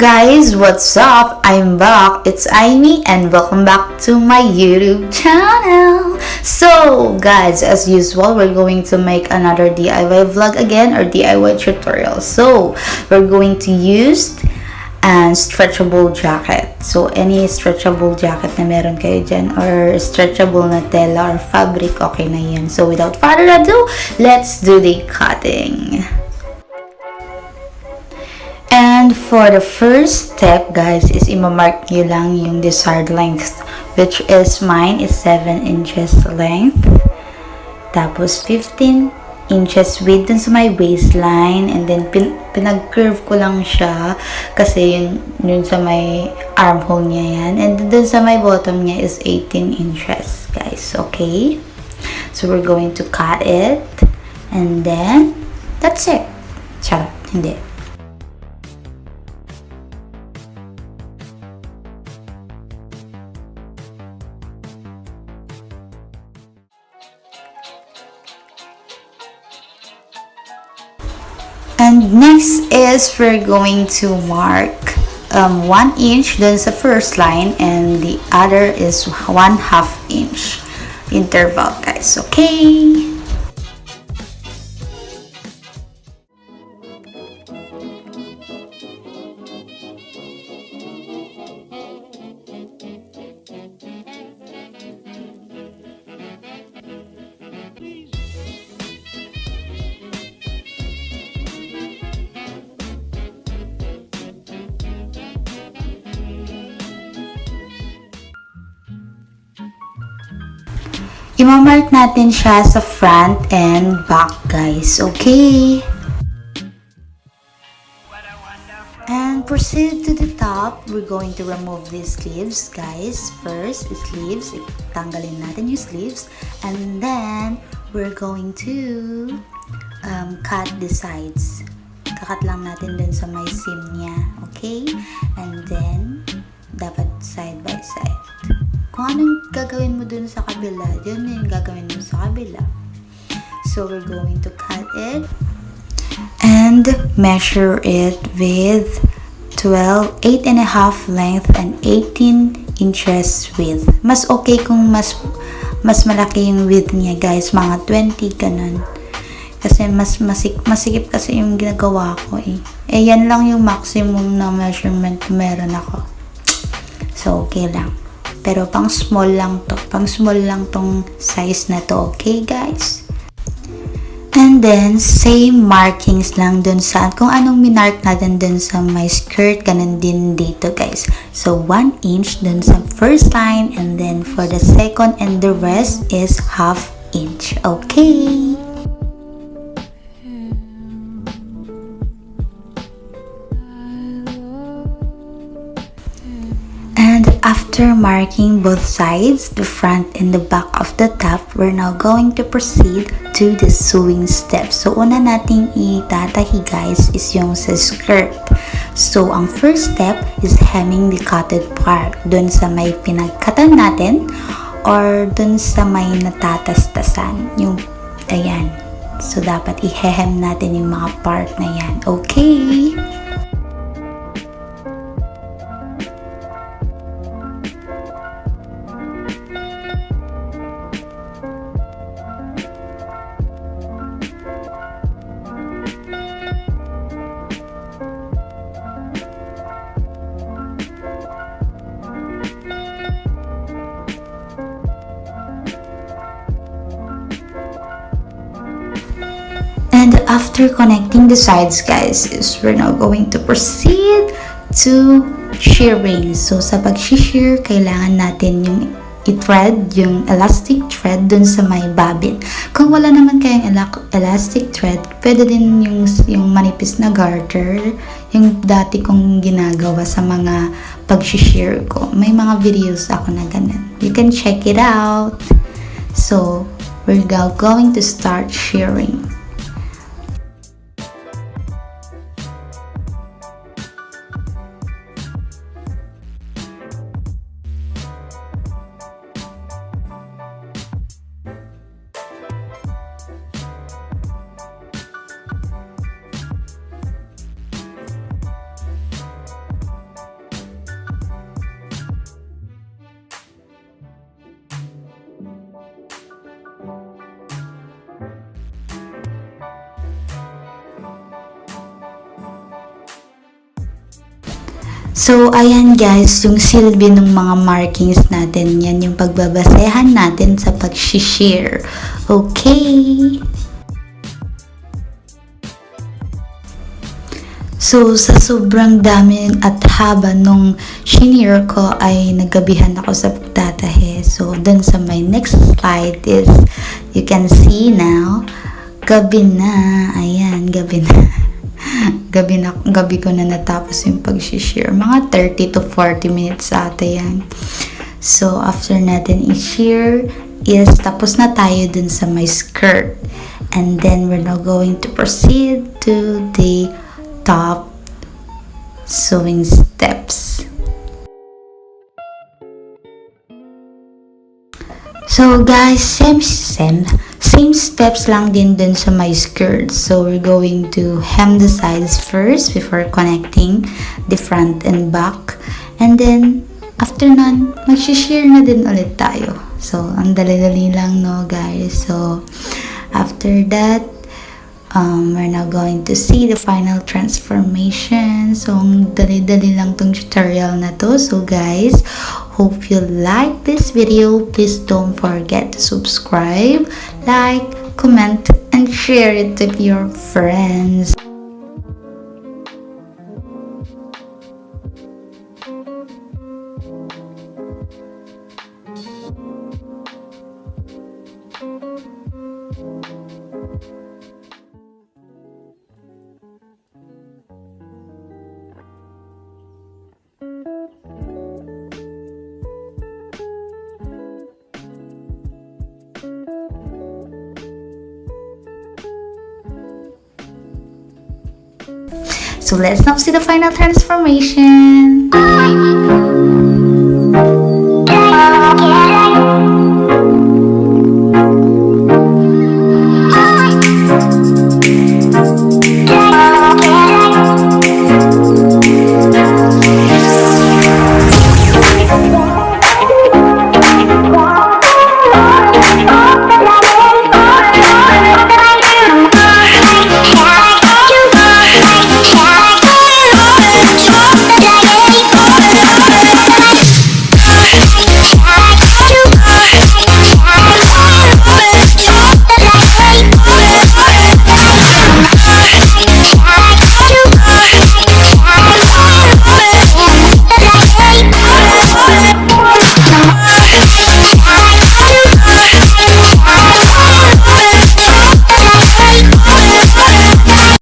guys, what's up? I'm back. It's Amy and welcome back to my YouTube channel. So guys, as usual, we're going to make another DIY vlog again or DIY tutorial. So we're going to use an stretchable jacket. So any stretchable jacket na meron kayo dyan or stretchable na tela or fabric, okay na yan. So without further ado, let's do the cutting. And for the first step, guys, is imamark nyo lang yung desired length, which is mine is 7 inches length. Tapos 15 inches width dun sa my waistline, and then pinag-curve ko lang siya kasi yun sa may armhole niya yan, and dun sa my bottom niya is 18 inches, guys. Okay, so we're going to cut it and then that's it. Charot, hindi. And next is we're going to mark 1 inch dun sa first line, and the other is 1/2 inch interval, guys. Okay. Imamark natin siya sa front and back, guys. Okay? And proceed to the top. We're going to remove these sleeves, guys. First, sleeves. Tanggalin natin yung sleeves. And then, we're going to cut the sides. Kakat lang natin dun sa may seam niya. Okay? And then, dapat side by side. Kung anong gagawin mo dun sa kabila, yun yung gagawin mo sa kabila. So, we're going to cut it and measure it with 8.5 length and 18 inches width. Mas okay kung mas malaki yung width niya, guys. Mga 20, ganun. Kasi mas masikip kasi yung ginagawa ko eh. Yan lang yung maximum na measurement meron ako. So, okay lang. Pero pang small lang to. Pang small lang tong size na to. Okay, guys? And then, same markings lang dun sa kung anong minark natin dun sa my skirt. Ganun din dito, guys. So, 1 inch dun sa first line. And then, for the second and the rest is 1/2 inch. Okay? After marking both sides, the front and the back of the top, we're now going to proceed to the sewing steps. So, una nating itatahi, guys, is yung sa skirt. So, ang first step is hemming the cutted part. Dun sa may pinagkatan natin or dun sa may natatastasan. Yung, ayan. So, dapat i-hem natin yung mga part na yan. Okay? And after connecting the sides, guys, is we're now going to proceed to shearing. So, sa pag-shear, kailangan natin yung i-thread, yung elastic thread dun sa may bobbin. Kung wala naman kayong elastic thread, pwede din yung manipis na garter, yung dati kong ginagawa sa mga pag-shear ko. May mga videos ako na ganun. You can check it out. So, we're now going to start shearing. So, ayan guys, yung silbi ng mga markings natin, yan yung pagbabasehan natin sa pag-share. Okay? So, sa sobrang dami at haba nung shinir ko ay nagabihan ako sa pagtatahe. So, dun sa my next slide is, you can see now, gabi na. Ayan, gabi na. Gabi ko na natapos yung pag-share. Mga 30 to 40 minutes ata yan. So, after natin i-share, is tapos na tayo dun sa my skirt. And then, we're now going to proceed to the top sewing steps. So guys, same steps lang din dun sa my skirt. So we're going to hem the sides first before connecting the front and back. And then after nun, mag-share na din ulit tayo. So ang dali-dali lang, no guys. So after that, we're now going to see the final transformation. So, dali-dali lang tong tutorial na to. So, guys, hope you like this video. Please don't forget to subscribe, like, comment, and share it with your friends. So let's now see the final transformation.